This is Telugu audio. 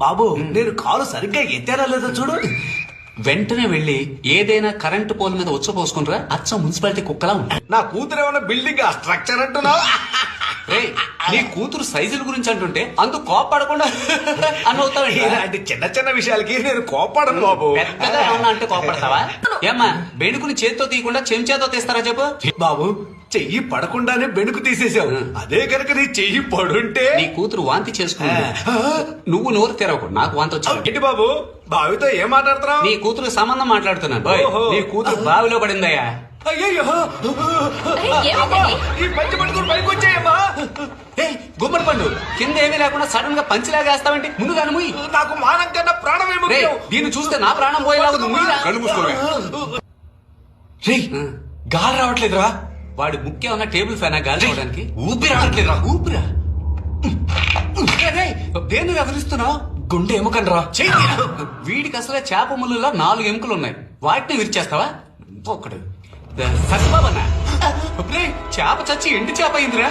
బాబు నేను కాలు సరిగ్గా ఎత్తారా లేదో చూడు. వెంటనే వెళ్లి ఏదైనా కరెంటు పోల్ మీద పోసుకుంటారా అచ్చ మున్సిపాలిటీ కుక్కలా ఉంటాయి. నా కూతురు ఏమన్నా బిల్డింగ్ స్ట్రక్చర్ అంటున్నావు? రేయ్, నీ కూతురు సైజుల గురించి అంటుంటే అందుకు కోపడకుండా అనవుతావండి. ఇలాంటి చిన్న చిన్న విషయాలకి నేను కోపడను బాబు. పెద్దగా ఏమన్నా అంటే కోపడతావా? ఏమ్మా, బెణుకుని చేత్తో తీయకుండా చెంచాతో తీస్తారా చెప్పు. బాబు చెయ్యి పడకుండానే బెణుకు తీసేసావు. అదే కనుక నీ చెయ్యి పడుంటే. నీ కూతురు వాంతి చేసుకుంది, నువ్వు నోరు తెరవకు, నాకు వాంతి వచ్చి. ఏంటి బాబు బావితో ఏం మాట్లాడుతున్నావు? నీ కూతురు సంబంధం మాట్లాడుతున్నాను. ఓహో. నీ కూతురు బావిలో పడిందయ్యా. అయ్యయ్యో, ఏమైందండి? ఈ పంచి పట్టుకుని పైకి వచ్చాయమ్మా. గుమ్మడి పండు కింద ఏమీ లేకుండా సడన్ గా పంచిలాగా వేస్తావంటే ముందుగా ముయ్యి. నాకు మానం కన్నా ప్రాణమే ముఖ్యం. దీన్ని చూస్తే నా ప్రాణం పోయేలా ఉంది. ముయ్యిరా. కళ్ళు మూసుకోవే. గాలి రావట్లేదురా. వాడి ముఖ్యం ఉన్న టేబుల్ ఫ్యాన్ గాలి రావడానికి. ఊపిరి రావట్లేదురా. ఊపిరా? దేన్ని రవరిస్తున్నావు? గుండె ఎముకనరా. వీడికి అసలే చేప ముళ్ళులా 4 ఎముకలు ఉన్నాయి, వాటిని విరిచేస్తావా? ఒకడు సత్యబాబన్నా, చేప చచ్చి ఎండి చేప అయిందిరా.